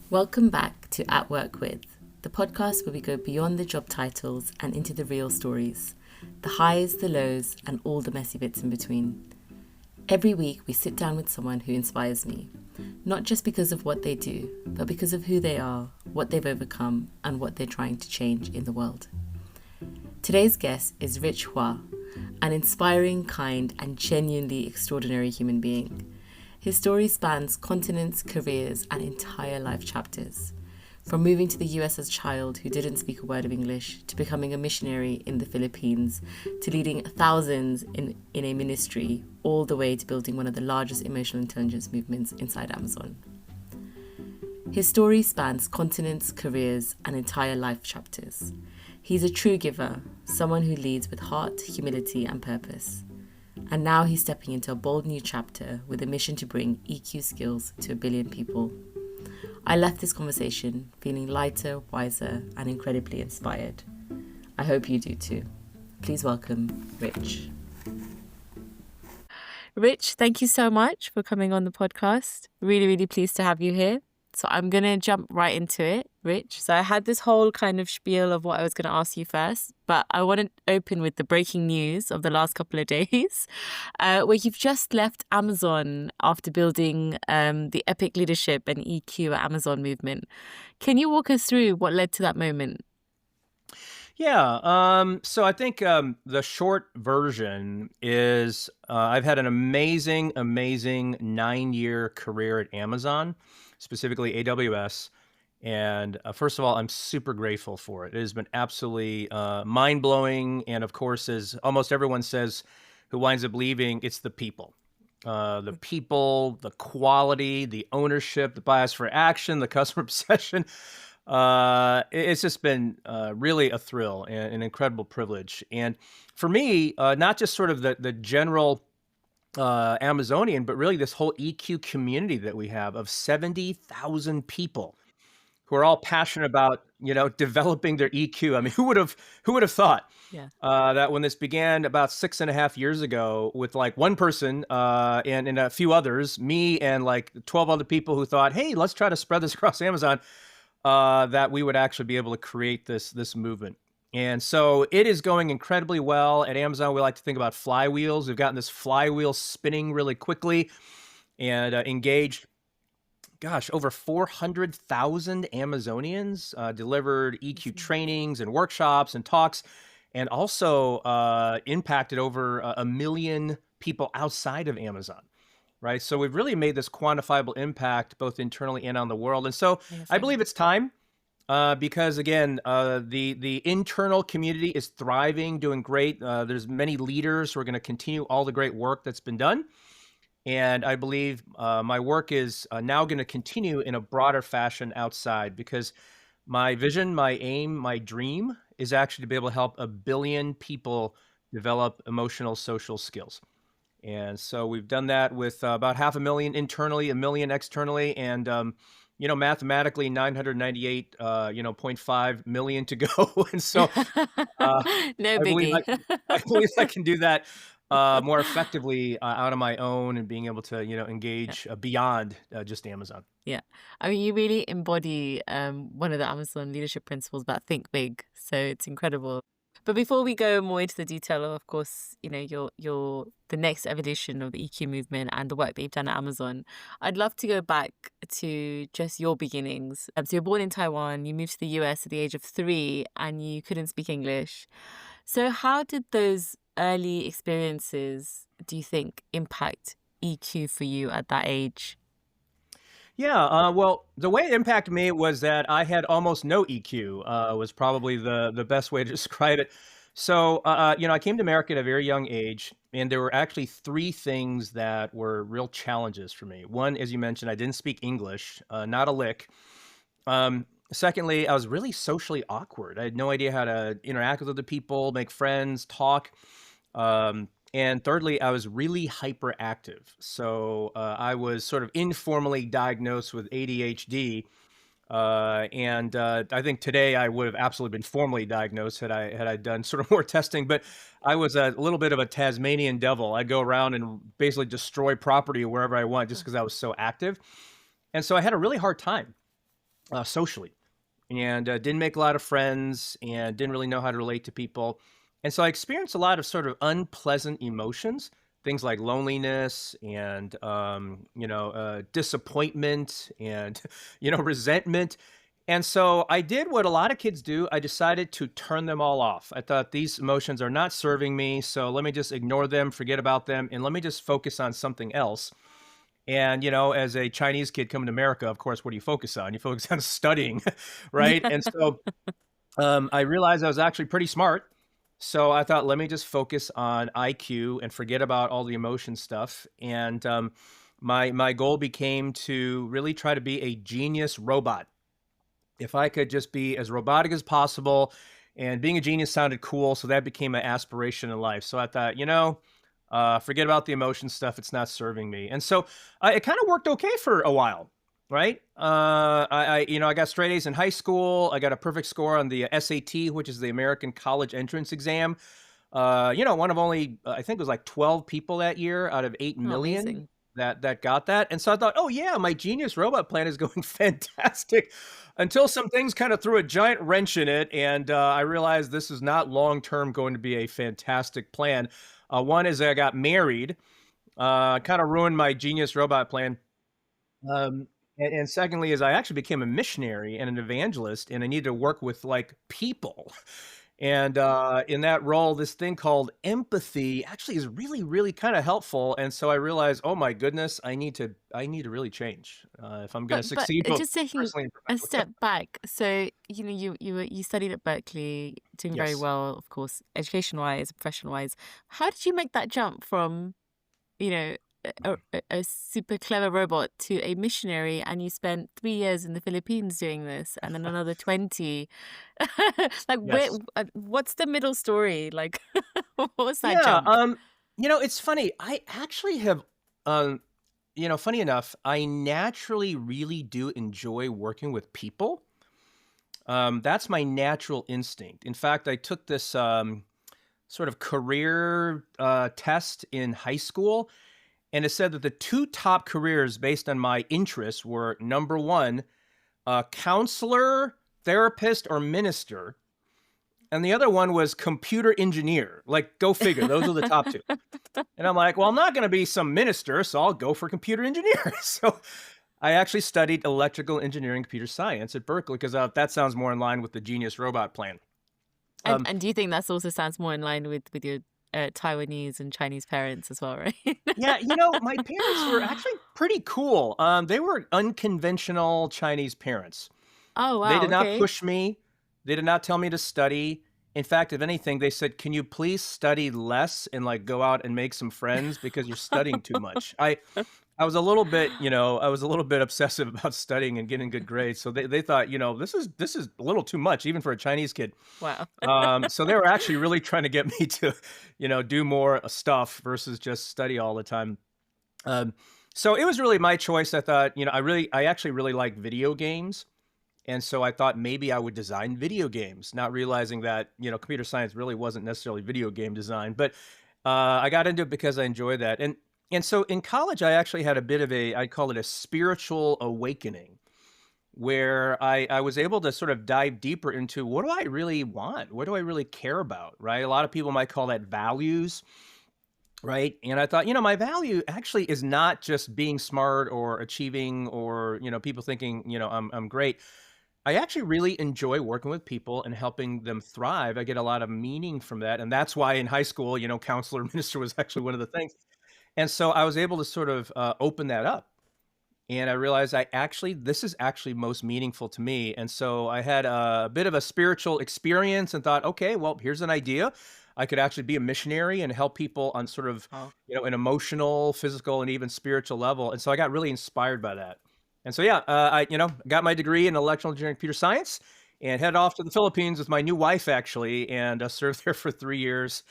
Welcome back to At Work With, the podcast where we go beyond the job titles and into the real stories, the highs, the lows, and all the messy bits in between. Every week, we sit down with someone who inspires me, not just because of what they do, but because of who they are, what they've overcome, and what they're trying to change in the world. Today's guest is Rich Hua, an inspiring, kind, and genuinely extraordinary human being. His story spans continents, careers, and entire life chapters. From moving to the US as a child who didn't speak a word of English, to becoming a missionary in the Philippines, to leading thousands in a ministry, all the way to building one of the largest emotional intelligence movements inside Amazon. His story spans continents, careers, and entire life chapters. He's a true giver, someone who leads with heart, humility, and purpose. And now he's stepping into a bold new chapter with a mission to bring EQ skills to 1 billion people. I left this conversation feeling lighter, wiser, and incredibly inspired. I hope you do too. Please welcome Rich. Rich, thank you so much for coming on the podcast. Really pleased to have you here. So I'm going to jump right into it, Rich. So I had this whole kind of spiel of what I was going to ask you first, but I want to open with the breaking news of the last couple of days, where you've just left Amazon after building the epic leadership and EQ at Amazon movement. Can you walk us through what led to that moment? Yeah. So I think the short version is I've had an amazing 9-year career at Amazon, specifically AWS. And first of all, I'm super grateful for it. It has been absolutely mind-blowing. And of course, as almost everyone says who winds up leaving, it's the people. The people, the quality, the ownership, the bias for action, the customer obsession. It's just been really a thrill and an incredible privilege. And for me, not just sort of the general Amazonian, but really this whole EQ community that we have of 70,000 people who are all passionate about, developing their EQ. I mean, who would have thought that when this began about 6.5 years ago with like one person and a few others, me and like 12 other people who thought, hey, let's try to spread this across Amazon, that we would actually be able to create this movement. And so it is going incredibly well. At Amazon, we like to think about flywheels. We've gotten this flywheel spinning really quickly and engaged, over 400,000 Amazonians, delivered EQ trainings and workshops and talks, and also impacted over 1 million people outside of Amazon. Right. So we've really made this quantifiable impact both internally and on the world. And so I believe it's time because, again, the internal community is thriving, doing great. There's many leaders who are going to continue all the great work that's been done. And I believe my work is now going to continue in a broader fashion outside because my vision, my aim, my dream is actually to be able to help 1 billion people develop emotional social skills. And so we've done that with about 500,000 internally, 1 million externally, and mathematically 998.5 million to go. And so No biggie. I believe I can do that more effectively out on my own and being able to engage beyond just Amazon. Yeah. I mean, you really embody one of the Amazon leadership principles about think big. So it's incredible. But before we go more into the detail of course, you're the next evolution of the EQ movement and the work that you've done at Amazon, I'd love to go back to just your beginnings. So you're born in Taiwan, you moved to the US at the age of 3 and you couldn't speak English. So how did those early experiences, do you think, impact EQ for you at that age? Yeah, well, the way it impacted me was that I had almost no EQ, was probably the best way to describe it. So, I came to America at a very young age, and there were actually 3 things that were real challenges for me. One, as you mentioned, I didn't speak English, not a lick. Secondly, I was really socially awkward. I had no idea how to interact with other people, make friends, talk. And thirdly, I was really hyperactive. So I was sort of informally diagnosed with ADHD. And I think today I would have absolutely been formally diagnosed had I done sort of more testing. But I was a little bit of a Tasmanian devil. I'd go around and basically destroy property wherever I want just because I was so active. And so I had a really hard time socially, and didn't make a lot of friends and didn't really know how to relate to people. And so I experienced a lot of sort of unpleasant emotions, things like loneliness and, disappointment and, resentment. And so I did what a lot of kids do. I decided to turn them all off. I thought these emotions are not serving me. So let me just ignore them, forget about them, and let me just focus on something else. And, as a Chinese kid coming to America, of course, what do you focus on? You focus on studying, right? Yeah. And so I realized I was actually pretty smart. So I thought, let me just focus on IQ and forget about all the emotion stuff. And my goal became to really try to be a genius robot. If I could just be as robotic as possible, and being a genius sounded cool, so that became an aspiration in life. So I thought, forget about the emotion stuff; it's not serving me. And so it kind of worked okay for a while, right? I got straight A's in high school. I got a perfect score on the SAT, which is the American College Entrance Exam. One of only I think it was like 12 people that year out of 8 Oh, million amazing. that got that. And so I thought, oh yeah, my genius robot plan is going fantastic. Until some things kind of threw a giant wrench in it, and I realized this is not long term going to be a fantastic plan. One is I got married, kind of ruined my genius robot plan. And secondly, is I actually became a missionary and an evangelist, and I needed to work with like people. And in that role, this thing called empathy actually is really, really kind of helpful. And so I realized, oh my goodness, I need to really change if I'm going to But succeed both just taking personally and a professionally. step back, so you studied at Berkeley, doing very Yes. well, of course, education wise, profession wise. How did you make that jump from you know a super clever robot to a missionary, and you spent 3 years in the Philippines doing this, and then another 20? Like, Yes. what's the middle story? Like, what was that Yeah. jump? It's funny. I actually have, um, funny enough, I naturally really do enjoy working with people. That's my natural instinct. In fact, I took this sort of career test in high school, and it said that the two top careers based on my interests were number one, counselor, therapist, or minister. And the other one was computer engineer. Like, go figure. Those are the top two. And I'm like, well, I'm not going to be some minister, so I'll go for computer engineer. So I actually studied electrical engineering, computer science at Berkeley because that sounds more in line with the genius robot plan. And Um, do you think that's also sounds more in line with your Taiwanese and Chinese parents as well, right? yeah, my parents were actually pretty cool. They were unconventional Chinese parents. Oh They wow, did not okay. push me. They did not tell me to study. In fact, if anything, they said, "Can you please study less and like go out and make some friends because you're studying too much?" I was a little bit, I was a little bit obsessive about studying and getting good grades. So they thought, this is a little too much even for a Chinese kid. Wow. So they were actually really trying to get me to, do more stuff versus just study all the time. Um, so it was really my choice. I thought, I actually really like video games. And so I thought maybe I would design video games, not realizing that, computer science really wasn't necessarily video game design. But I got into it because I enjoyed that. And so in college, I actually had a bit of I call it a spiritual awakening, where I was able to sort of dive deeper into what do I really want? What do I really care about? Right. A lot of people might call that values. Right. And I thought, my value actually is not just being smart or achieving or, people thinking, I'm great. I actually really enjoy working with people and helping them thrive. I get a lot of meaning from that. And that's why in high school, counselor minister was actually one of the things. And so I was able to sort of open that up. And I realized this is actually most meaningful to me. And so I had a bit of a spiritual experience and thought, okay, well, here's an idea. I could actually be a missionary and help people on sort of, Oh. an emotional, physical, and even spiritual level. And so I got really inspired by that. And so, yeah, I, got my degree in electrical engineering, computer science, and head off to the Philippines with my new wife, actually, and served there for 3 years.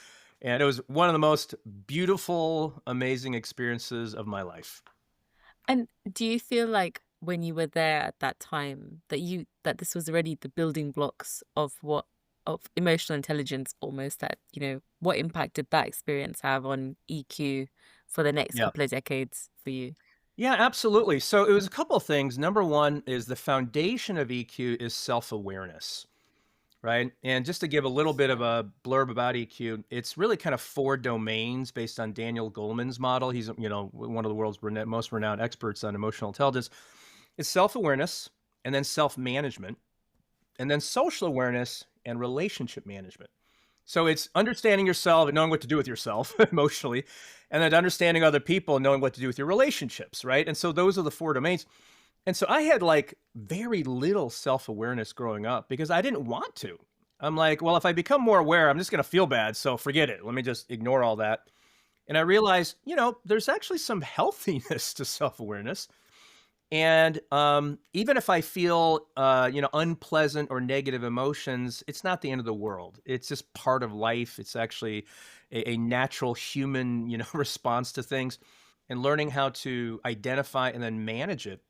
And it was one of the most beautiful, amazing experiences of my life. And do you feel like when you were there at that time that this was already the building blocks of emotional intelligence almost, that, what impact did that experience have on EQ for the next Yeah. couple of decades for you? Yeah, absolutely. So it was a couple of things. Number one is the foundation of EQ is self-awareness, right? And just to give a little bit of Yeah. a blurb about EQ, it's really kind of four domains based on Daniel Goleman's model. He's, one of the world's most renowned experts on emotional intelligence. It's self-awareness, and then self-management, and then social awareness and relationship management. So it's understanding yourself and knowing what to do with yourself emotionally, and then understanding other people and knowing what to do with your relationships, right? And so those are the four domains. And so I had like very little self awareness growing up because I didn't want to. I'm like, well, if I become more aware, I'm just going to feel bad. So forget it. Let me just ignore all that. And I realized, there's actually some healthiness to self awareness. And even if I feel, unpleasant or negative emotions, it's not the end of the world. It's just part of life. It's actually a natural human, response to things. And learning how to identify and then manage it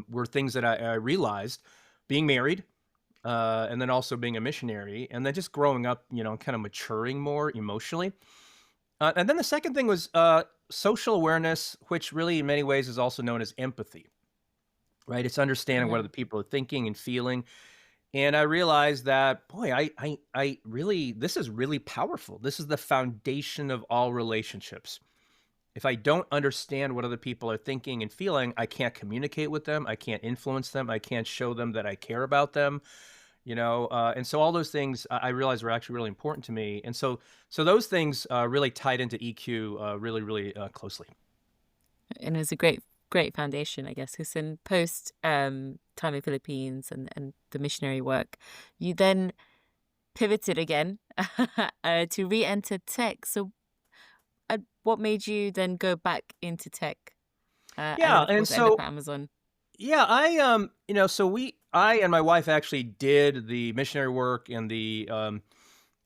were things that I realized being married, and then also being a missionary, and then just growing up, kind of maturing more emotionally. And then the second thing was social awareness, which really in many ways is also known as empathy, right? It's understanding what Hmm. other people are thinking and feeling. And I realized that, boy, I really, this is really powerful. This is the foundation of all relationships. If I don't understand what other people are thinking and feeling, I can't communicate with them. I can't influence them. I can't show them that I care about them. And so all those things I realized were actually really important to me. And so those things really tied into EQ really, really closely. And it's a great foundation, I guess, because in post time in Philippines and the missionary work, you then pivoted again to re-enter tech. So, what made you then go back into tech, and then Yeah, of and course end up so at Amazon? yeah, I and my wife actually did the missionary work and the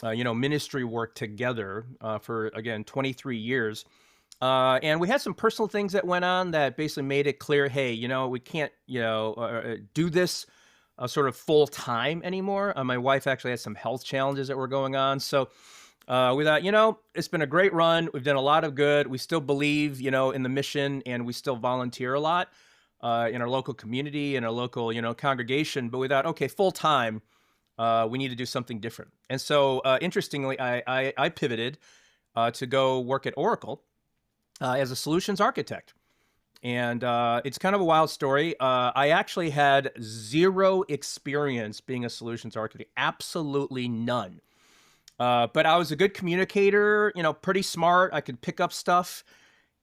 ministry work together for again 23 years. And we had some personal things that went on that basically made it clear, hey, we can't, do this sort of full time anymore. My wife actually had some health challenges that were going on. So we thought, it's been a great run. We've done a lot of good. We still believe, in the mission, and we still volunteer a lot in our local community and our local, congregation. But we thought, okay, full time, we need to do something different. And so, interestingly, I pivoted to go work at Oracle as a solutions architect. And it's kind of a wild story. I actually had zero experience being a solutions architect, absolutely none. But I was a good communicator, pretty smart. I could pick up stuff.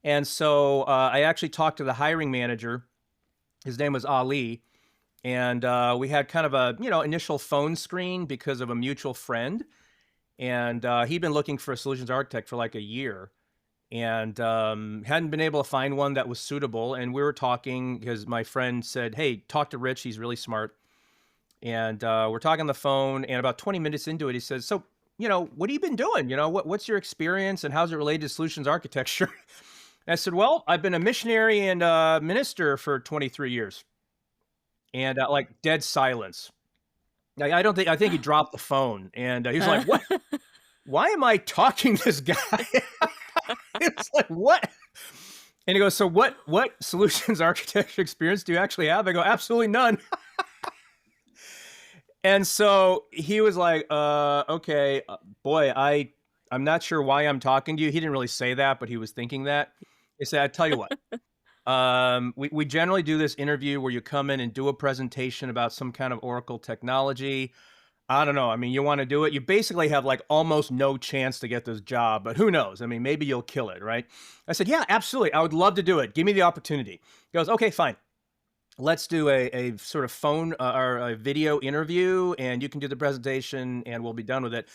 And so I actually talked to the hiring manager. His name was Ali. And we had kind of a, initial phone screen because of a mutual friend. And he'd been looking for a solutions architect for like a year and hadn't been able to find one that was suitable. And we were talking because my friend said, hey, talk to Rich. He's really smart. And we're talking on the phone. And about 20 minutes into it, he says, so, what have you been doing? What's your experience and how's it related to solutions architecture? And I said, well, I've been a missionary and minister for 23 years. And like dead silence. I think he dropped the phone and he was like, what? Why am I talking to this guy? It's like, what? And he goes, so what solutions architecture experience do you actually have? I go, absolutely none. And so he was like, okay, boy, I'm not sure why I'm talking to you. He didn't really say that, but he was thinking that. He said, I tell you what, we generally do this interview where you come in and do a presentation about some kind of Oracle technology. I don't know. I mean, you want to do it. You basically have like almost no chance to get this job, but who knows? I mean, maybe you'll kill it, right? I said, yeah, absolutely. I would love to do it. Give me the opportunity. He goes, okay, fine. Let's do a sort of phone or a video interview and you can do the presentation and we'll be done with it.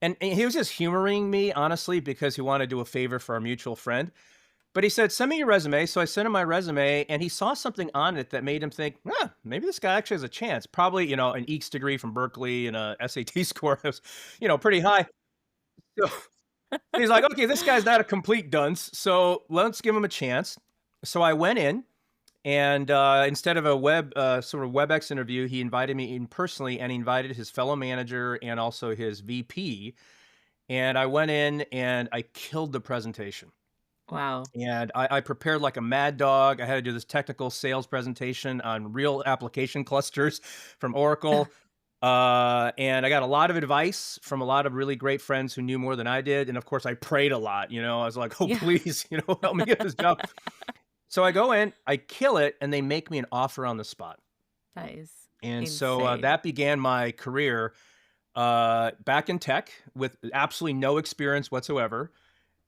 And he was just humoring me, honestly, because he wanted to do a favor for our mutual friend. But he said, send me your resume. So I sent him my resume and he saw something on it that made him think, maybe this guy actually has a chance. Probably, an EECS degree from Berkeley and a SAT score that was, pretty high. So he's like, okay, this guy's not a complete dunce. So let's give him a chance. So I went in and instead of a sort of WebEx interview, he invited me in personally and he invited his fellow manager and also his VP. And I went in and I killed the presentation. Wow. And I prepared like a mad dog. I had to do this technical sales presentation on real application clusters from Oracle. And I got a lot of advice from a lot of really great friends who knew more than I did. And of course, I prayed a lot. I was like, oh, Yeah. please, help me get this job. So I go in, I kill it, and they make me an offer on the spot. That is And so insane. that began my career back in tech with absolutely no experience whatsoever.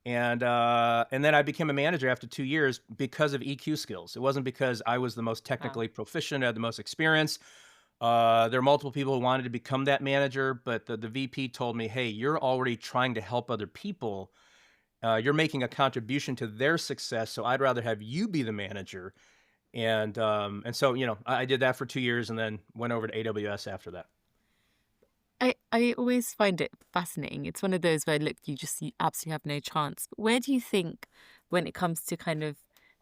And then I became a manager after 2 years because of EQ skills. It wasn't because I was the most Wow. technically proficient, had the most experience. There are multiple people who wanted to become that manager, but the VP told me, "Hey, you're already trying to help other people. You're making a contribution to their success, so I'd rather have you be the manager." And so I did that for 2 years, and then went over to AWS after that. I always find it fascinating. It's one of those where, look, you absolutely have no chance. But where do you think, when it comes to kind of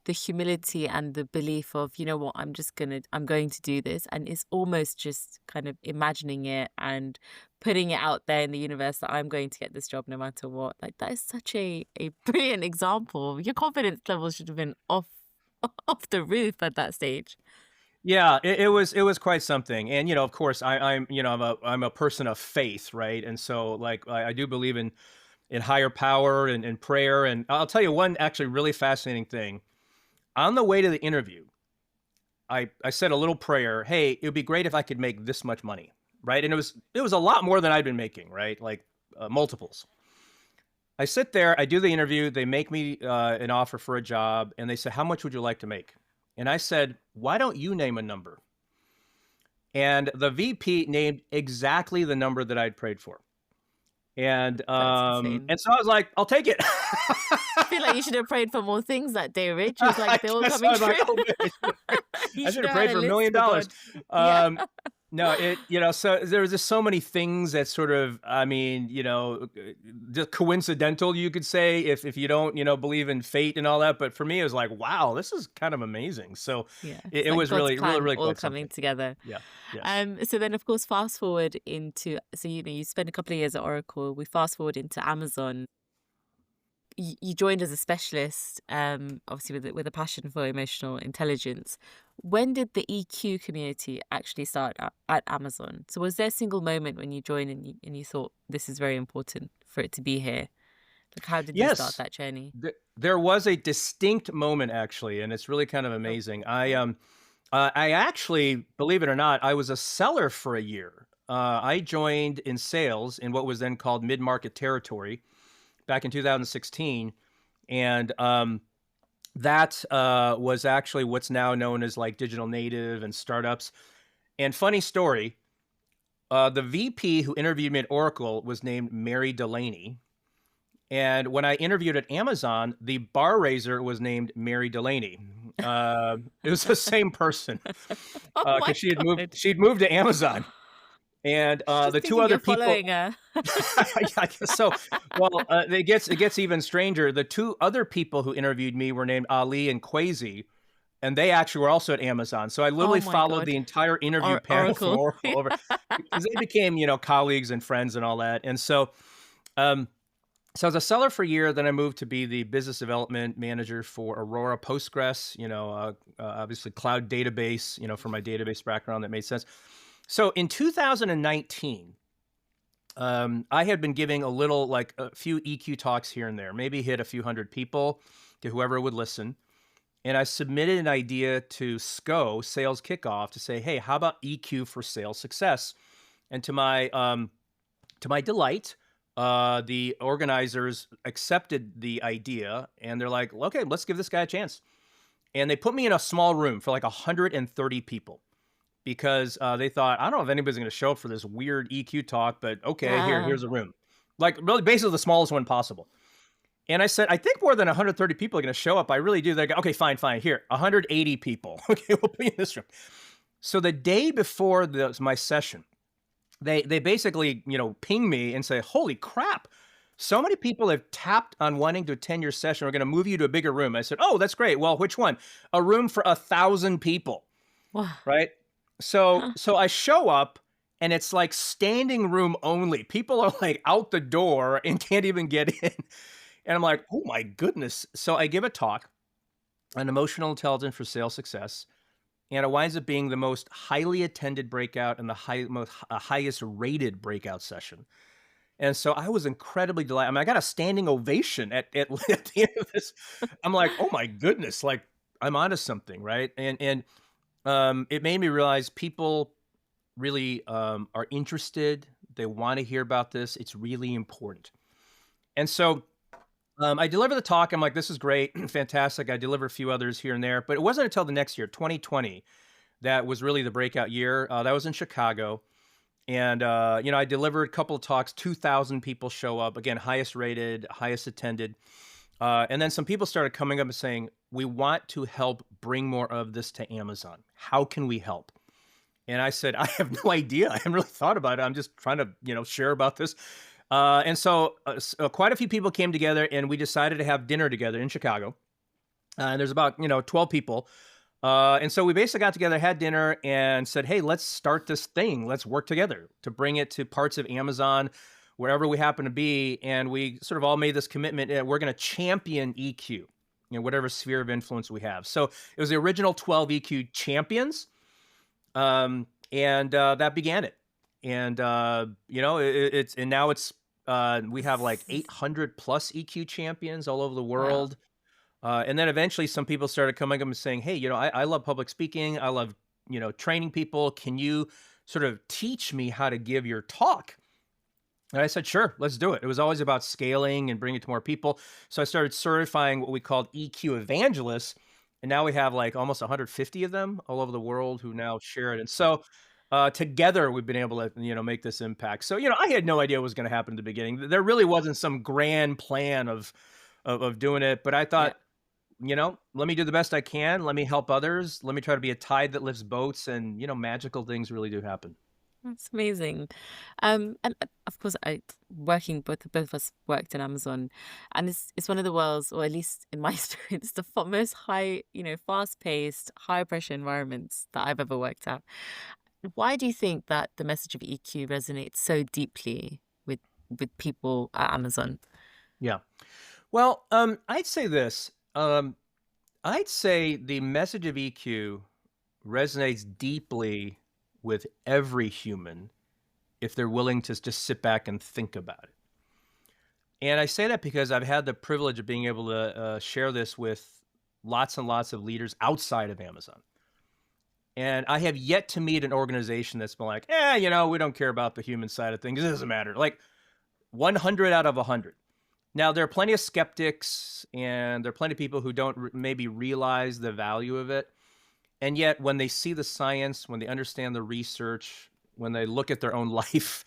the humility and the belief of, you know what, I'm going to do this, and it's almost just kind of imagining it and putting it out there in the universe that I'm going to get this job no matter what. Like, that is such a brilliant example. Your confidence level should have been off off the roof at that stage. Yeah, it was quite something. And of course, I'm a person of faith, right? And so, like, I do believe in higher power and prayer. And I'll tell you one actually really fascinating thing. On the way to the interview, I said a little prayer. Hey, it would be great if I could make this much money, right? And it was a lot more than I'd been making, right? Like multiples. I sit there, I do the interview, they make me an offer for a job, and they say, "How much would you like to make?" And I said, "Why don't you name a number?" And the VP named exactly the number that I'd prayed for. And That's um, insane. and so I was like, "I'll take it." I feel like you should have prayed for more things that day, Rich. It was I like they're all guess coming I was like, true. "Oh, man, You I should should have have had prayed a for $1 list million for dollars." God. Yeah. Um, no, so there was just so many things that sort of, I mean, just coincidental, you could say, if you don't, believe in fate and all that. But for me, it was like, wow, this is kind of amazing. So Yeah. it, It's it like was God's really, really, plan really all quite coming something. together. Yeah. Yes. So then, of course, fast forward into, so, you spent a couple of years at Oracle. We fast forward into Amazon. You joined as a specialist, obviously with a passion for emotional intelligence. When did the EQ community actually start at Amazon? So was there a single moment when you joined and you thought this is very important for it to be here? Like, how did you start Yes. that journey? There was a distinct moment actually, and it's really kind of Oh, amazing. I actually, believe it or not, I was a seller for a year. I joined in sales in what was then called mid-market territory back in 2016, and that was actually what's now known as like digital native and startups. And funny story, the VP who interviewed me at Oracle was named Mary Delaney. And when I interviewed at Amazon, the bar raiser was named Mary Delaney. It was the same person oh my because God. she'd moved to Amazon, and Just the two thinking other you're people. following her. I guess so. Well, it gets even stranger. The two other people who interviewed me were named Ali and Quasi, and they actually were also at Amazon. So I Oh literally my followed the God. entire interview panel from Oracle. Oracle over because they became, colleagues and friends and all that. And um, so I was a seller for a year. Then I moved to be the business development manager for Aurora Postgres. Obviously cloud database. For my database background, that made sense. So in 2019. I had been giving like a few EQ talks here and there, maybe hit a few hundred people to whoever would listen. And I submitted an idea to SCO, Sales Kickoff, to say, hey, how about EQ for sales success? And to my delight, the organizers accepted the idea, and they're like, okay, let's give this guy a chance. And they put me in a small room for like 130 people because they thought, I don't know if anybody's going to show up for this weird EQ talk, but okay, Ah, here's a room. Like really basically the smallest one possible. And I said, I think more than 130 people are going to show up. I really do. They go, okay, fine. Here, 180 people. Okay, we'll put you in this room. So the day before my session, they basically, ping me and say, holy crap, so many people have tapped on wanting to attend your session. We're going to move you to a bigger room. I said, oh, that's great. Well, which one? A room for 1,000 people, wow. right? So I show up and it's like standing room only. People are like out the door and can't even get in. And I'm like, oh my goodness. So I give a talk on emotional intelligence for sales success. And it winds up being the most highly attended breakout and the highest rated breakout session. And so I was incredibly delighted. I mean, I got a standing ovation at at the end of this. I'm like, "Oh my goodness, like, I'm onto something," right? And it made me realize people really, are interested. They wanna hear about this. It's really important. And so, I deliver the talk. I'm like, "This is great, fantastic." I deliver a few others here and there, but it wasn't until the next year, 2020, that was really the breakout year. That was in Chicago. And, I delivered a couple of talks, 2,000 people show up, again, highest rated, highest attended. And then some people started coming up and saying, we want to help bring more of this to Amazon. How can we help? And I said, I have no idea. I haven't really thought about it. I'm just trying to, share about this. And so quite a few people came together and we decided to have dinner together in Chicago. And there's about, 12 people. And so we basically got together, had dinner, and said, hey, let's start this thing. Let's work together to bring it to parts of Amazon, wherever we happen to be. And we sort of all made this commitment. We're going to champion EQ, whatever sphere of influence we have. So it was the original 12 EQ champions. And that began it. And, we have like 800 plus EQ champions all over the world. Wow. And then eventually some people started coming up and saying, hey, I love public speaking. I love, training people. Can you sort of teach me how to give your talk? And I said, sure, let's do it. It was always about scaling and bringing it to more people. So I started certifying what we called EQ evangelists. And now we have like almost 150 of them all over the world who now share it. And so together we've been able to, make this impact. So, I had no idea what was going to happen in the beginning. There really wasn't some grand plan of doing it. But I thought, let me do the best I can. Let me help others. Let me try to be a tide that lifts boats. And, magical things really do happen. That's amazing. And of course, both of us worked in Amazon, and it's one of the world's, or at least in my experience, the most high, fast-paced, high-pressure environments that I've ever worked at. Why do you think that the message of EQ resonates so deeply with people at Amazon? Yeah. Well, I'd say this. I'd say the message of EQ resonates deeply with every human if they're willing to just sit back and think about it. And I say that because I've had the privilege of being able to share this with lots and lots of leaders outside of Amazon. And I have yet to meet an organization that's been like, we don't care about the human side of things. It doesn't matter. Like 100 out of 100. Now, there are plenty of skeptics and there are plenty of people who don't maybe realize the value of it. And yet, when they see the science, when they understand the research, when they look at their own life,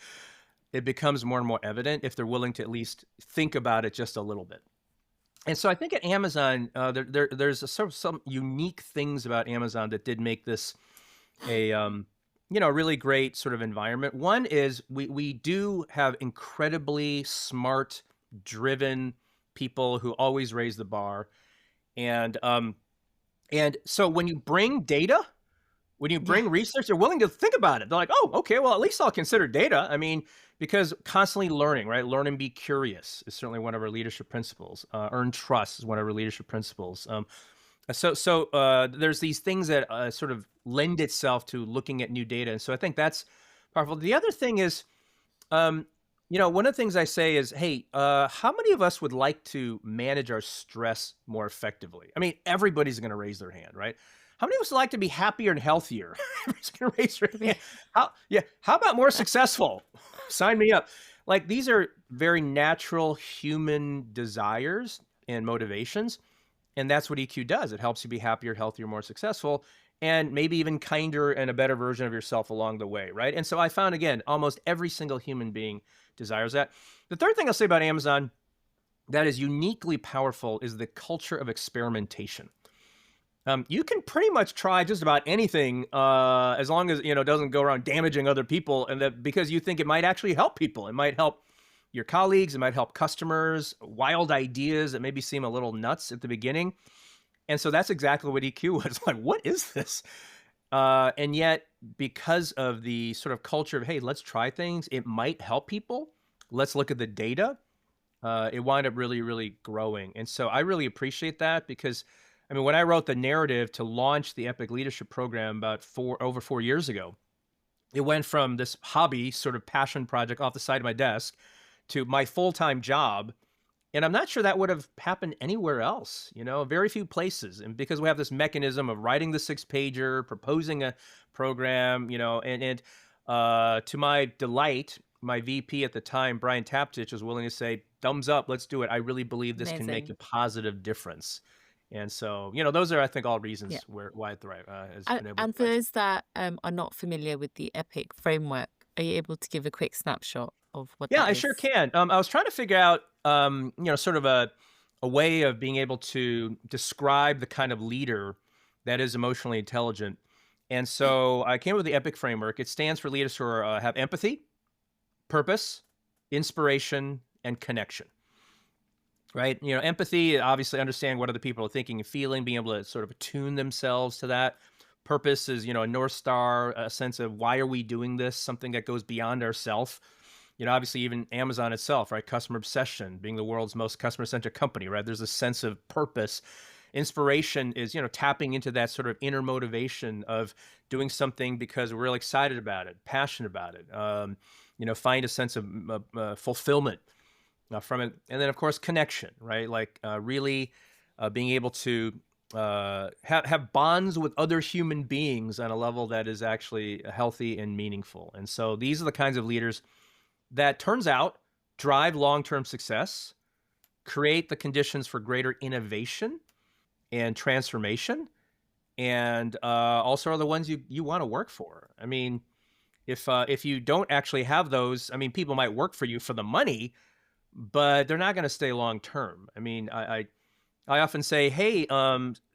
it becomes more and more evident if they're willing to at least think about it just a little bit. And so I think at Amazon, there's some unique things about Amazon that did make this a really great sort of environment. One is we do have incredibly smart, driven people who always raise the bar. And so when you bring data, when you bring research, they're willing to think about it. They're like, oh, okay, well, at least I'll consider data. I mean, because constantly learning, right? Learn and be curious is certainly one of our leadership principles. Earn trust is one of our leadership principles. So there's these things that sort of lend itself to looking at new data. And so I think that's powerful. The other thing is, one of the things I say is, hey, how many of us would like to manage our stress more effectively? I mean, everybody's going to raise their hand, right? How many of us would like to be happier and healthier? Everybody's going to raise their hand. How about more successful? Sign me up. Like, these are very natural human desires and motivations. And that's what EQ does. It helps you be happier, healthier, more successful, and maybe even kinder and a better version of yourself along the way, right? And so I found, again, almost every single human being desires that. The third thing I'll say about Amazon that is uniquely powerful is the culture of experimentation. You can pretty much try just about anything as long as it doesn't go around damaging other people, and that because you think it might actually help people. It might help your colleagues. It might help customers. Wild ideas that maybe seem a little nuts at the beginning. And so that's exactly what EQ was. Like, what is this? And yet, because of the sort of culture of, hey, let's try things, it might help people. Let's look at the data. it wound up really, really growing. And so I really appreciate that because, I mean, when I wrote the narrative to launch the Epic Leadership Program about over 4 years ago, it went from this hobby sort of passion project off the side of my desk to my full-time job. And I'm not sure that would have happened anywhere else, very few places. And because we have this mechanism of writing the 6-pager, proposing a program, and to my delight, my VP at the time, Brian Taptich, was willing to say, thumbs up, let's do it. I really believe this can make a Amazing. positive difference. And so, those are, I think, all reasons Yeah. why Thrive has And, been able to and for thrive. those that are not familiar with the EPIC framework, are you able to give a quick snapshot of what Yeah, that I sure is? can. I was trying to figure out, sort of a way of being able to describe the kind of leader that is emotionally intelligent. And so I came up with the EPIC framework. It stands for leaders who have empathy, purpose, inspiration, and connection. Right? Empathy, obviously understanding what other people are thinking and feeling, being able to sort of attune themselves to that. Purpose is, a North Star, a sense of why are we doing this, something that goes beyond ourself. Obviously even Amazon itself, right? Customer obsession, being the world's most customer-centric company, right? There's a sense of purpose. Inspiration is, tapping into that sort of inner motivation of doing something because we're really excited about it, passionate about it. Find a sense of fulfillment from it. And then, of course, connection, right? Like really being able to have bonds with other human beings on a level that is actually healthy and meaningful. And so these are the kinds of leaders that, turns out, drive long-term success, create the conditions for greater innovation and transformation, and also are the ones you want to work for. I mean, if you don't actually have those, I mean, people might work for you for the money, but they're not going to stay long term. I mean, I often say, hey,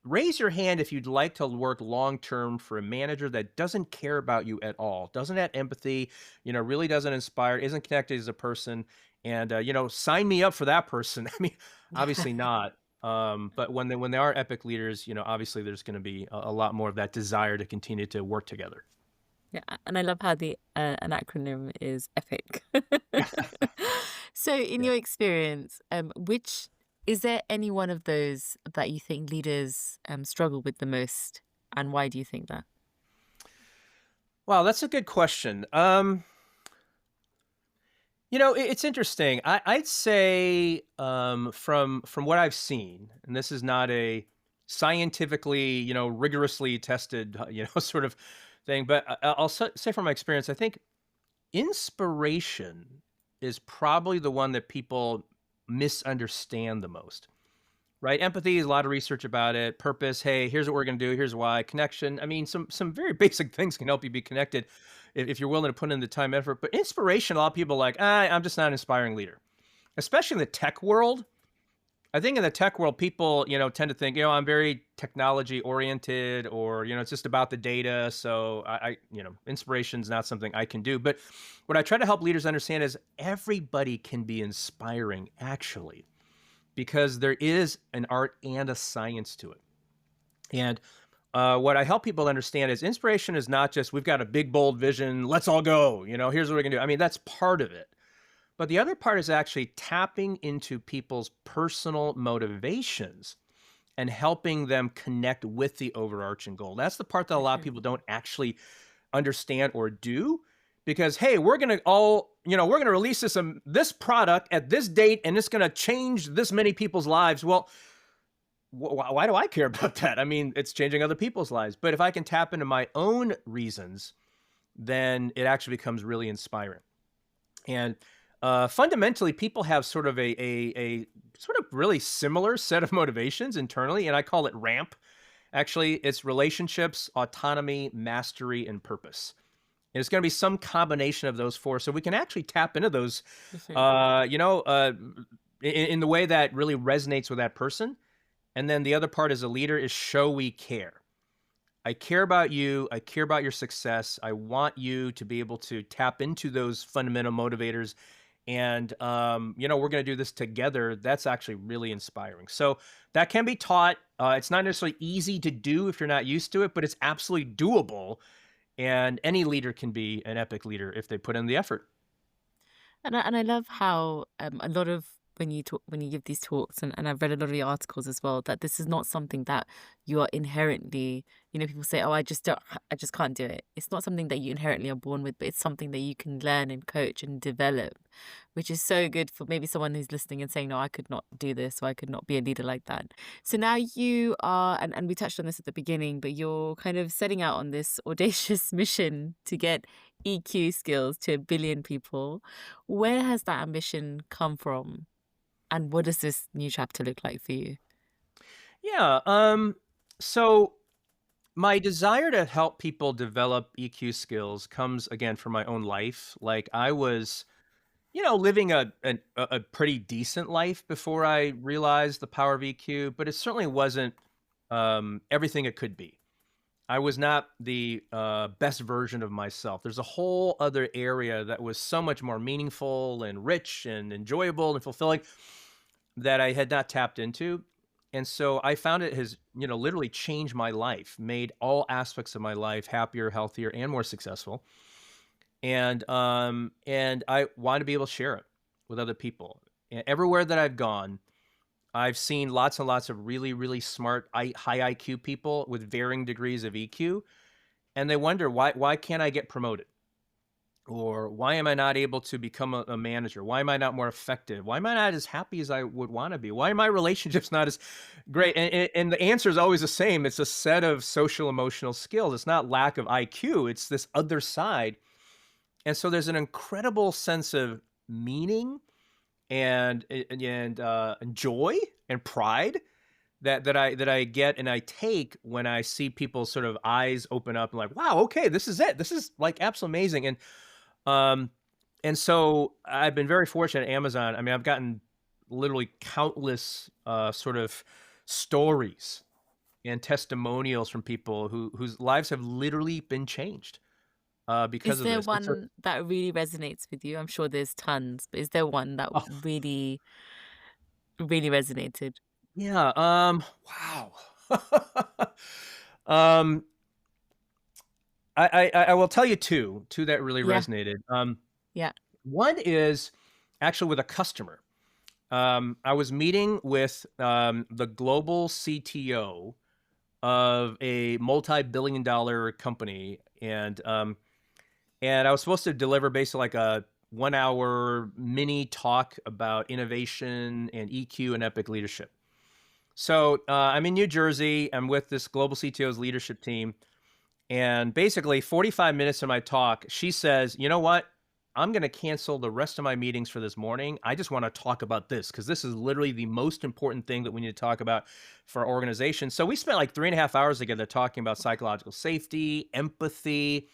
raise your hand if you'd like to work long term for a manager that doesn't care about you at all, doesn't have empathy, really doesn't inspire, isn't connected as a person, and sign me up for that person. I mean, obviously not. But when they are epic leaders, obviously there's going to be a lot more of that desire to continue to work together. Yeah, and I love how the an acronym is EPIC. So, in Yeah. your experience, which is there any one of those that you think leaders struggle with the most, and why do you think that? Wow, that's a good question. It's interesting. I'd say from what I've seen, and this is not a scientifically, rigorously tested, sort of thing, but I'll say from my experience, I think inspiration is probably the one that people misunderstand the most. Right? Empathy is a lot of research about it. Purpose, hey, here's what we're going to do. Here's why. Connection. I mean, some very basic things can help you be connected if you're willing to put in the time, effort. But inspiration, a lot of people are like, I'm just not an inspiring leader, especially in the tech world. I think in the tech world, people, tend to think, I'm very technology oriented, or, it's just about the data. So inspiration is not something I can do. But what I try to help leaders understand is everybody can be inspiring, actually, because there is an art and a science to it. And what I help people understand is inspiration is not just, we've got a big, bold vision, let's all go, here's what we're going to do. I mean, that's part of it. But the other part is actually tapping into people's personal motivations and helping them connect with the overarching goal. That's the part that a lot of Mhm. people don't actually understand or do, because, hey, we're going to all, we're going to release this product at this date and it's going to change this many people's lives. Well, why do I care about that? I mean, it's changing other people's lives. But if I can tap into my own reasons, then it actually becomes really inspiring. And fundamentally, people have sort of a sort of really similar set of motivations internally, and I call it RAMP. Actually, it's relationships, autonomy, mastery, and purpose. And it's going to be some combination of those four, so we can actually tap into those, Mhm. uh, you know, uh, in the way that really resonates with that person. And then the other part as a leader is show we care. I care about you. I care about your success. I want you to be able to tap into those fundamental motivators. And, we're going to do this together. That's actually really inspiring. So that can be taught. It's not necessarily easy to do if you're not used to it, but it's absolutely doable. And any leader can be an epic leader if they put in the effort. And I love how a lot of when you talk, when you give these talks, and I've read a lot of the articles as well, that this is not something that you are inherently, people say, oh, I just can't do it. It's not something that you inherently are born with, but it's something that you can learn and coach and develop, which is so good for maybe someone who's listening and saying, no, I could not do this, or I could not be a leader like that. So now you are, and we touched on this at the beginning, but you're kind of setting out on this audacious mission to get EQ skills to 1 billion people. Where has that ambition come from? And what does this new chapter look like for you? Yeah. So my desire to help people develop EQ skills comes again from my own life. Like I was, living a pretty decent life before I realized the power of EQ, but it certainly wasn't everything it could be. I was not the best version of myself. There's a whole other area that was so much more meaningful and rich and enjoyable and fulfilling that I had not tapped into. And so I found it has, literally changed my life, made all aspects of my life happier, healthier, and more successful. And I want to be able to share it with other people. And everywhere that I've gone, I've seen lots and lots of really, really smart, high IQ people with varying degrees of EQ, and they wonder why can't I get promoted? Or why am I not able to become a manager? Why am I not more effective? Why am I not as happy as I would want to be? Why are my relationships not as great? And the answer is always the same. It's a set of social emotional skills. It's not lack of IQ. It's this other side. And so there's an incredible sense of meaning and joy and pride that I get and I take when I see people's sort of eyes open up and like, wow, okay, this is it. This is like absolutely amazing. Um, and so I've been very fortunate at Amazon. I mean, I've gotten literally countless sort of stories and testimonials from people whose lives have literally been changed because Is of there this. And so, one that really resonates with you? I'm sure there's tons, but is there one that oh, really, really resonated? yeah. Wow. um, I will tell you two that really Yeah, resonated. yeah. One is actually with a customer. I was meeting with the global CTO of a multi-billion-dollar company, and I was supposed to deliver basically like a 1 hour mini talk about innovation and EQ and epic leadership. So I'm in New Jersey. I'm with this global CTO's leadership team. And basically, 45 minutes of my talk, she says, you know what? I'm going to cancel the rest of my meetings for this morning. I just want to talk about this because this is literally the most important thing that we need to talk about for our organization. So we spent like 3.5 hours together talking about psychological safety, empathy,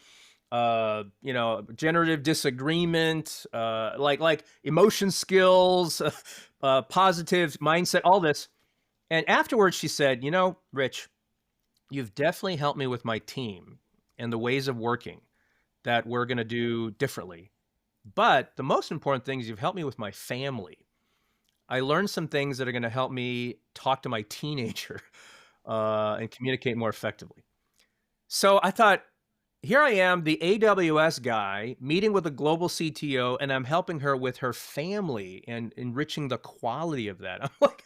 generative disagreement, like emotion skills, positive mindset, all this. And afterwards, she said, Rich, you've definitely helped me with my team and the ways of working that we're going to do differently. But the most important thing is you've helped me with my family. I learned some things that are going to help me talk to my teenager and communicate more effectively. So I thought, here I am, the AWS guy, meeting with a global CTO, and I'm helping her with her family and enriching the quality of that. I'm like,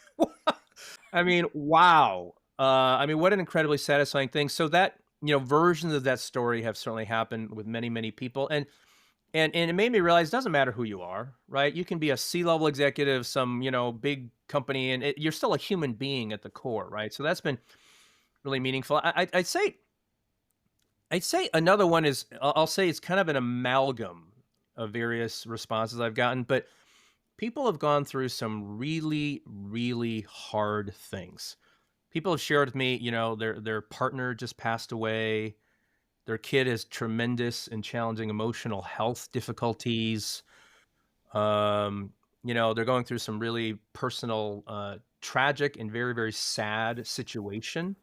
I mean, wow. What an incredibly satisfying thing. So that, versions of that story have certainly happened with many, many people. And it made me realize it doesn't matter who you are, right? You can be a C-level executive, some, big company, and you're still a human being at the core, right? So that's been really meaningful. I'd say another one is, I'll say it's kind of an amalgam of various responses I've gotten, but people have gone through some really, really hard things. People have shared with me, their partner just passed away. Their kid has tremendous and challenging emotional health difficulties. They're going through some really personal, tragic and very, very sad situation.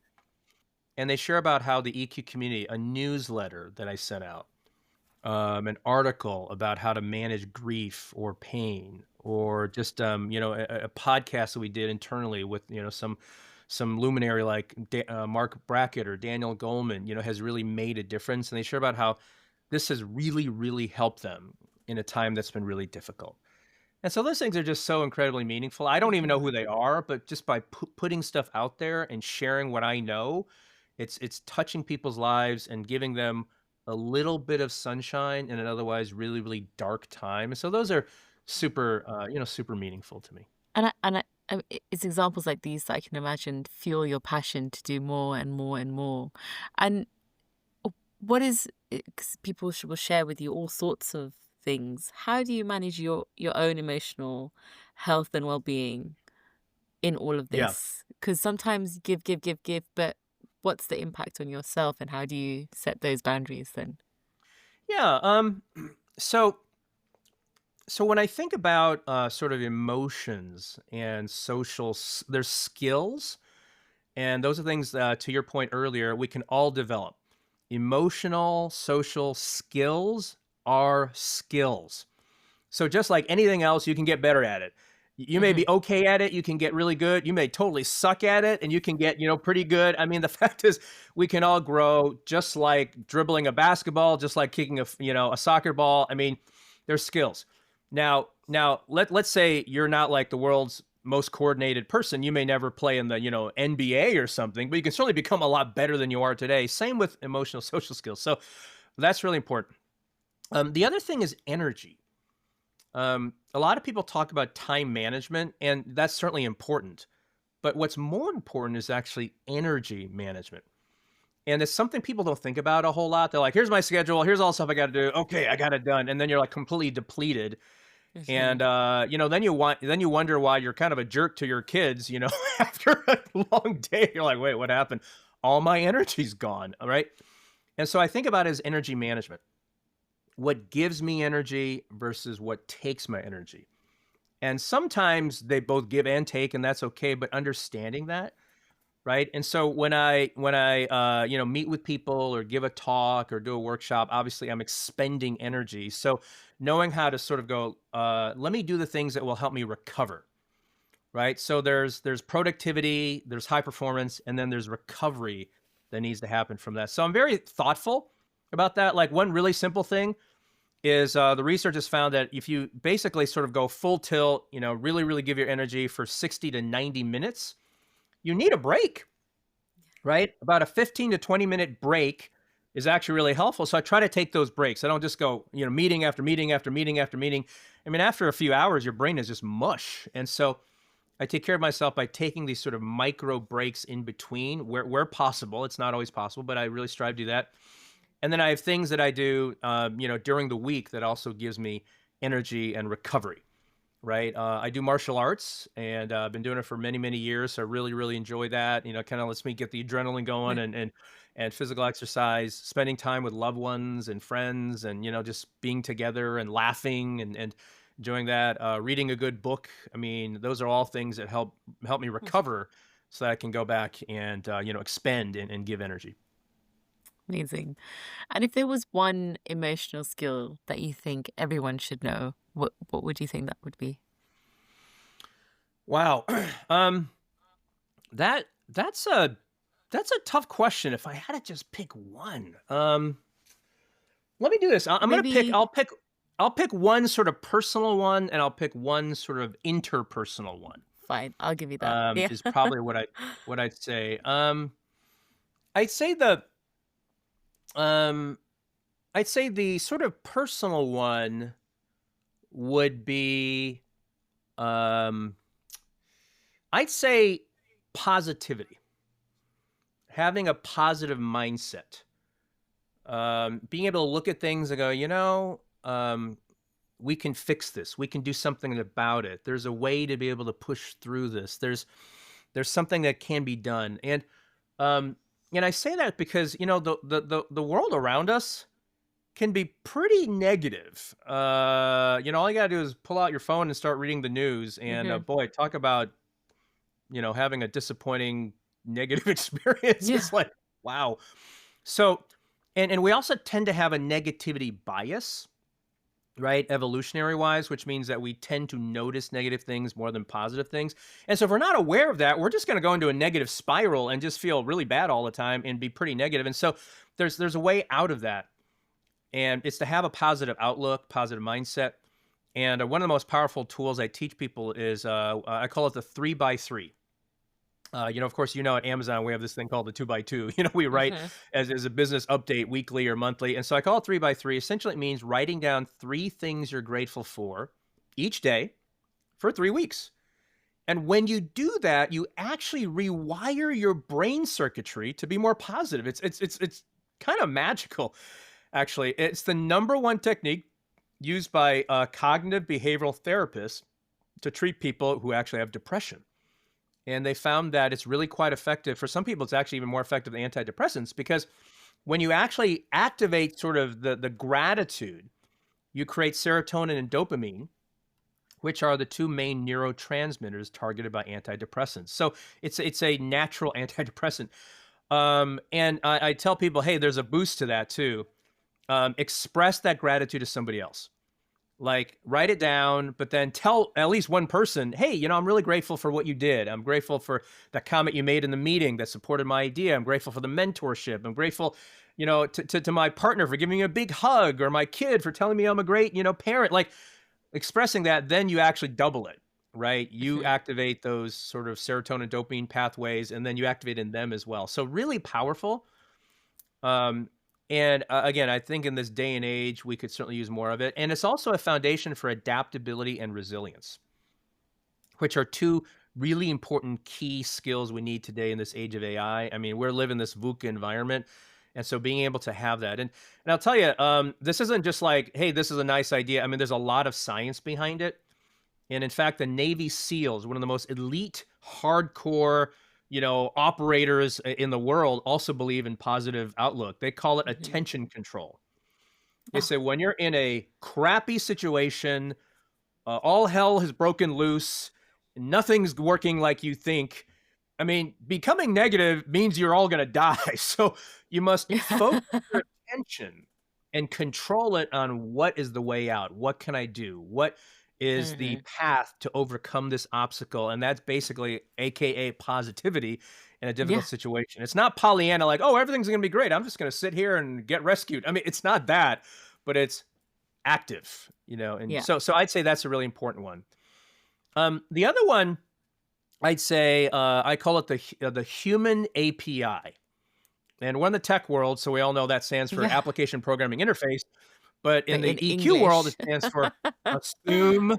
And they share about how the EQ community, a newsletter that I sent out, an article about how to manage grief or pain, or just a podcast that we did internally with some luminary like Mark Brackett or Daniel Goleman, has really made a difference. And they share about how this has really, really helped them in a time that's been really difficult. And so those things are just so incredibly meaningful. I don't even know Mhm. who they are, but just by putting stuff out there and sharing what I know, it's touching people's lives and giving them a little bit of sunshine in an otherwise really, really dark time. And so those are super, super meaningful to me. It's examples like these that I can imagine fuel your passion to do more and more and more. And what is 'cause people will share with you all sorts of things. How do you manage your own emotional health and well-being in all of Yeah. this? Because sometimes give, give, give, give, but what's the impact on yourself and how do you set those boundaries then? Yeah. So so when I think about sort of emotions and there's skills. And those are things, to your point earlier, we can all develop. Emotional, social skills are skills. So just like anything else, you can get better at it. You may Hmm. be okay at it, you can get really good. You may totally suck at it, and you can get, pretty good. I mean, the fact is, we can all grow just like dribbling a basketball, just like kicking a soccer ball. I mean, there's skills. Now, let's say you're not like the world's most coordinated person. You may never play in the, NBA or something, but you can certainly become a lot better than you are today. Same with emotional social skills. So that's really important. The other thing is energy. A lot of people talk about time management, and that's certainly important. But what's more important is actually energy management. And it's something people don't think about a whole lot. They're like, here's my schedule. Here's all the stuff I got to do. Okay, I got it done. And then you're like completely depleted. Hmm. And, then you wonder why you're kind of a jerk to your kids, after a long day. You're like, wait, what happened? All my energy's gone. All right. And so I think about it as energy management. What gives me energy versus what takes my energy. And sometimes they both give and take, and that's okay. But understanding that, right? And so when I meet with people or give a talk or do a workshop, obviously I'm expending energy. So knowing how to sort of go, let me do the things that will help me recover, right? So there's productivity, there's high performance, and then there's recovery that needs to happen from that. So I'm very thoughtful about that. Like one really simple thing is the research has found that if you basically sort of go full tilt, really, really give your energy for 60 to 90 minutes, you need a break, right? About a 15 to 20-minute break is actually really helpful. So I try to take those breaks. I don't just go, meeting after meeting after meeting after meeting. I mean, after a few hours, your brain is just mush. And so I take care of myself by taking these sort of micro breaks in between where possible. It's not always possible, but I really strive to do that. And then I have things that I do, during the week that also gives me energy and recovery, right? I do martial arts, and I've been doing it for many, many years. So I really, really enjoy that. Kind of lets me get the adrenaline going and physical exercise, spending time with loved ones and friends, and just being together and laughing and enjoying that. Reading a good book. I mean, those are all things that help me recover, so that I can go back and expend and give energy. Amazing. And if there was one emotional skill that you think everyone should know, what would you think that would be? Wow. um, that's a tough question. If I had to just pick one, let me do this. I'm gonna pick. Maybe I'll pick one sort of personal one, and I'll pick one sort of interpersonal one. fine, I'll give you that. Yeah. Is probably what I'd say. I'd say the um, I'd say the sort of personal one would be um, I'd say positivity, having a positive mindset, being able to look at things and go, we can fix this. We can do something about it. There's a way to be able to push through this. There's something that can be done. Um, and I say that because the world around us can be pretty negative. All you gotta do is pull out your phone and start reading the news, and Hmm. boy, talk about having a disappointing negative experience. Yeah. It's like, wow. So, and we also tend to have a negativity bias, right? Evolutionary wise, which means that we tend to notice negative things more than positive things. And so if we're not aware of that, we're just going to go into a negative spiral and just feel really bad all the time and be pretty negative. And so there's a way out of that. And it's to have a positive outlook, positive mindset. And one of the most powerful tools I teach people is I call it the 3x3. Of course, at Amazon, we have this thing called the 2x2. We write Mhm. as a business update weekly or monthly. And so I call it 3x3. Essentially, it means writing down 3 things you're grateful for each day for 3 weeks. And when you do that, you actually rewire your brain circuitry to be more positive. It's kind of magical, actually. It's the number one technique used by cognitive behavioral therapists to treat people who actually have depression. And they found that it's really quite effective. For some people, it's actually even more effective than antidepressants because when you actually activate sort of the gratitude, you create serotonin and dopamine, which are the two main neurotransmitters targeted by antidepressants. So it's a natural antidepressant. And I tell people, hey, there's a boost to that too. Express that gratitude to somebody else. Like write it down, but then tell at least one person, hey, I'm really grateful for what you did. I'm grateful for that comment you made in the meeting that supported my idea. I'm grateful for the mentorship. I'm grateful, to my partner for giving me a big hug, or my kid for telling me I'm a great, parent. Like expressing that, then you actually double it, right? You Mhm. activate those sort of serotonin dopamine pathways, and then you activate in them as well. So really powerful. Um, and again, I think in this day and age, we could certainly use more of it. And it's also a foundation for adaptability and resilience, which are two really important key skills we need today in this age of AI. I mean, we're living this VUCA environment. And so being able to have that. And I'll tell you, this isn't just like, hey, this is a nice idea. I mean, there's a lot of science behind it. And in fact, the Navy SEALs, one of the most elite, hardcore, operators in the world, also believe in positive outlook. They call it Mhm. attention control. They Ah, say when you're in a crappy situation, all hell has broken loose, nothing's working like you think. I mean, becoming negative means you're all going to die. So you must focus your attention and control it on what is the way out. What can I do? What is the Mhm. path to overcome this obstacle? And that's basically AKA positivity in a difficult Yeah. situation. It's not Pollyanna like, oh, everything's going to be great. I'm just going to sit here and get rescued. I mean, it's not that, but it's active, and Yeah. so I'd say that's a really important one. The other one I'd say, I call it the human API. And we're in the tech world, so we all know that stands for Yeah. application programming interface. But in But in the EQ world, it English. stands for assume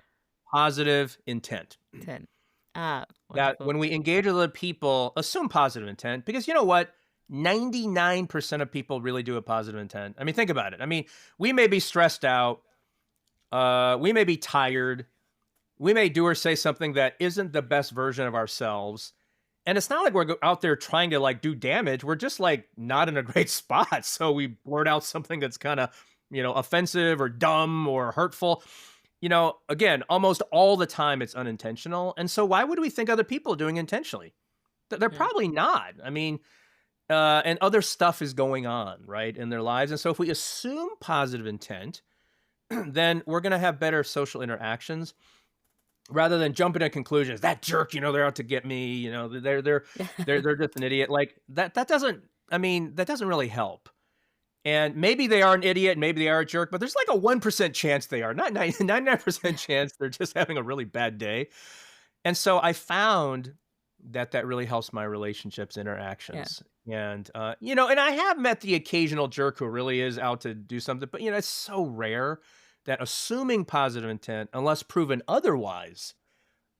positive intent. 10. Ah, That wonderful. when we engage with other people, assume positive intent because you know what? 99% of people really do a positive intent. I mean, think about it. I mean, we may be stressed out, we may be tired, we may do or say something that isn't the best version of ourselves. And it's not like we're out there trying to like do damage. We're just like not in a great spot. So we blurt out something that's kind of, offensive or dumb or hurtful. Again, almost all the time it's unintentional. And so why would we think other people are doing intentionally? They're Mhm. probably not. I mean, and other stuff is going on, right, in their lives. And so if we assume positive intent, then we're going to have better social interactions rather than jumping to conclusions. That jerk, they're out to get me. They're just an idiot. Like that. That doesn't. I mean, that doesn't really help. And maybe they are an idiot, maybe they are a jerk, but there's like a 1% chance they are, not 99% chance they're just having a really bad day. And so I found that that really helps my relationships, Yeah. interactions. And, and I have met the occasional jerk who really is out to do something, but, it's so rare that assuming positive intent, unless proven otherwise,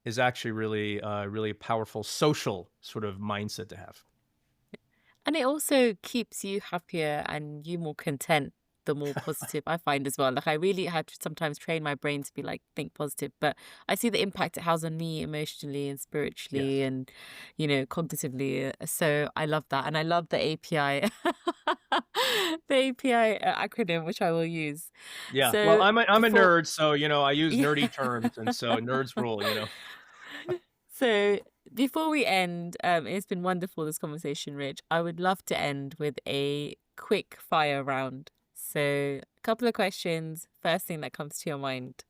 is actually really, really powerful social sort of mindset to have. And it also keeps you happier and you more content the more positive I find as well. Like I really have to sometimes train my brain to be like think positive, but I see the impact it has on me emotionally and spiritually Yes. and cognitively. So I love that, and I love the API, the API acronym which I will use. Yeah. Well, So I'm a before, nerd, so, I use yeah. nerdy terms, and so nerds rule. So before we end, it's been wonderful this conversation, Rich. I would love to end with a quick fire round. So a couple of questions. First thing that comes to your mind.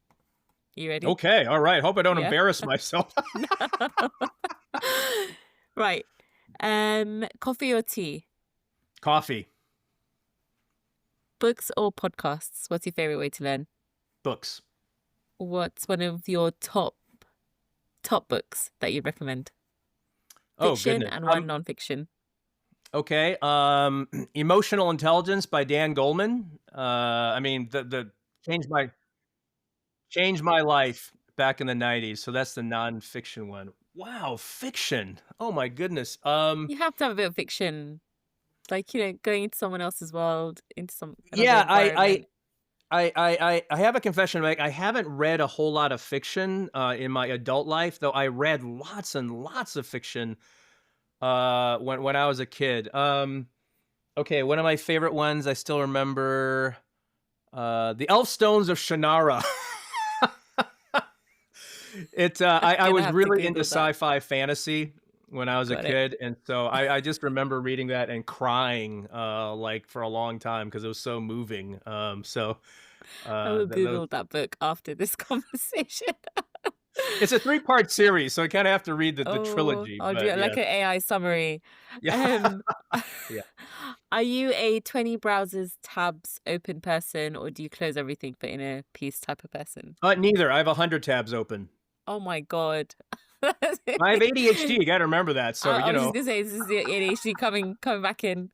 You ready? Okay, all right. Hope I don't Yeah. embarrass myself. Right. Coffee or tea? Coffee, Books or podcasts? What's your favorite way to learn? books, What's one of your top books that you'd recommend? Oh Fiction goodness. and one nonfiction. Okay. Emotional Intelligence by Dan Goleman. I mean, the changed my changed my life back in the 90s. So that's the nonfiction one. Wow, fiction. Oh my goodness. You have to have a bit of fiction, like, going into someone else's world, into another Yeah, environment. I have a confession to make. I haven't read a whole lot of fiction in my adult life, though I read lots and lots of fiction when I was a kid. Okay, one of my favorite ones I still remember, The Elfstones of Shannara. I Gonna was have to really into Google that. sci-fi fantasy when I was a Got it. kid, and so I just remember reading that and crying like for a long time because it was so moving. I will Those Google that book after this conversation. it's a three-part series, so I kind of have to read the Oh, trilogy. I'll do But it like yeah, an AI summary. yeah, Um, yeah. are you a 20 browsers tabs open person, or do you close everything but in a piece type of person? Neither. I have 100 tabs open. Oh my God. I have ADHD. You got to remember that. So I you was just know, gonna say, this is the ADHD coming back in.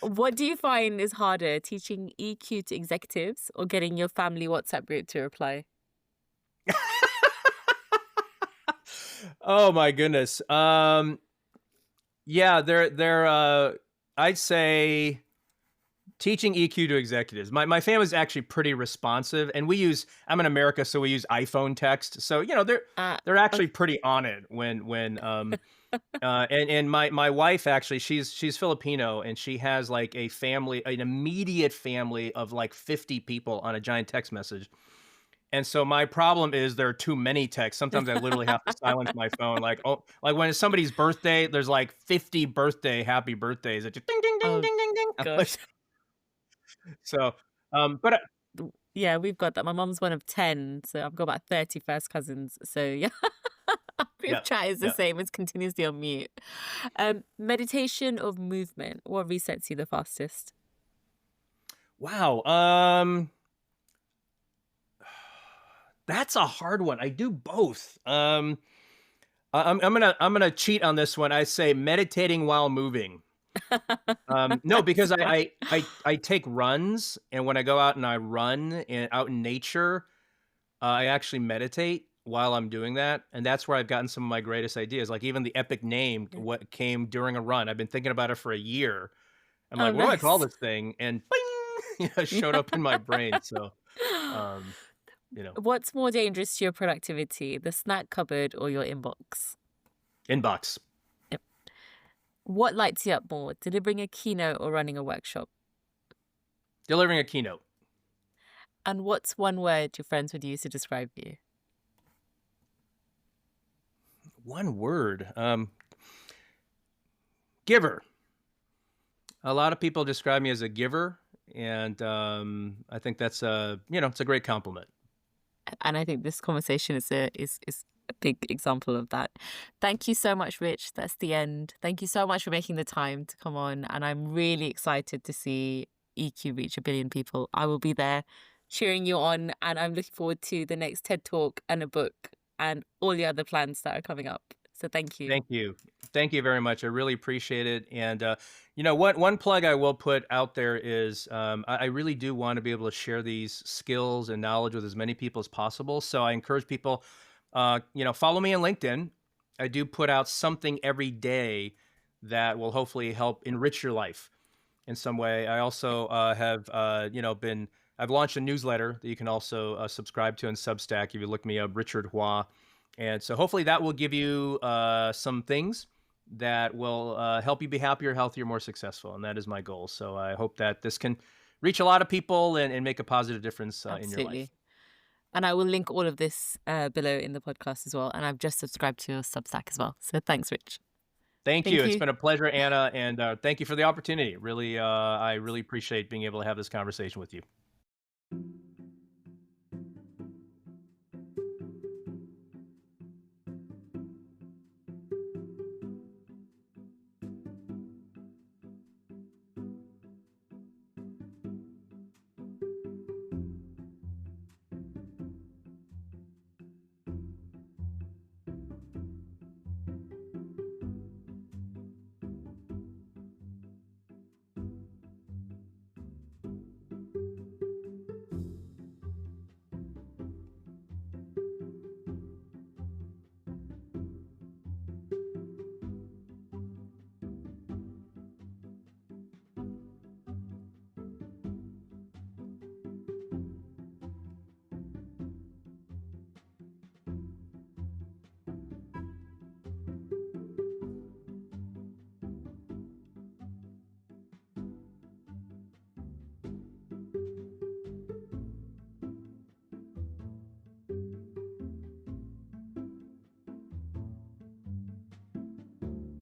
What do you find is harder, teaching EQ to executives or getting your family WhatsApp group to reply? oh my goodness. Yeah, I'd say teaching EQ to executives. My family's actually pretty responsive, and I'm in America, so we use iPhone text. So you know they're actually Okay. pretty on it and my wife actually she's Filipino, and she has like an immediate family of like 50 people on a giant text message. And so my problem is there are too many texts. Sometimes I literally have to silence my phone. Like, oh, like when it's somebody's birthday, there's like 50 happy birthdays. It just ding, ding, ding, Oh ding, ding, ding. I'm like, gosh. so, but Yeah, we've got that. My mom's one of 10, so I've got about 30 first cousins. So yeah, our yeah, group chat is the yeah. same. It's continuously on mute. Meditation of movement. What resets you the fastest? Wow. That's a hard one. I do both. I'm gonna cheat on this one. I say meditating while moving. No, That's because fine. I take runs, and when I go out and I run out in nature, I actually meditate while I'm doing that, and that's where I've gotten some of my greatest ideas. Like even the epic name, Yeah. what came during a run. I've been thinking about it for a year. I'm Oh, like, what do I call nice. this thing? And bing, showed up in my brain. So, um, you know, What's more dangerous to your productivity, the snack cupboard or your inbox? inbox, Yep. What lights you up more, delivering a keynote or running a workshop? delivering a keynote. And what's one word your friends would use to describe you? One word. Giver. A lot of people describe me as a giver, and I think that's it's a great compliment. And I think this conversation is a big example of that. Thank you so much, Rich. That's the end. Thank you so much for making the time to come on. And I'm really excited to see EQ reach 1 billion people. I will be there cheering you on. And I'm looking forward to the next TED Talk and a book and all the other plans that are coming up. So thank you. Thank you. Thank you very much. I really appreciate it. And one plug I will put out there is I really do want to be able to share these skills and knowledge with as many people as possible. So I encourage people, follow me on LinkedIn. I do put out something every day that will hopefully help enrich your life in some way. I also I've launched a newsletter that you can also subscribe to in Substack if you look me up, Richard Hua. And so hopefully that will give you some things that will help you be happier, healthier, more successful. And that is my goal. So I hope that this can reach a lot of people and make a positive difference in your Absolutely. life. And I will link all of this below in the podcast as well. And I've just subscribed to your Substack as well. So thanks, Rich. Thank you. It's been a pleasure, Anna. And thank you for the opportunity. Really, I really appreciate being able to have this conversation with you.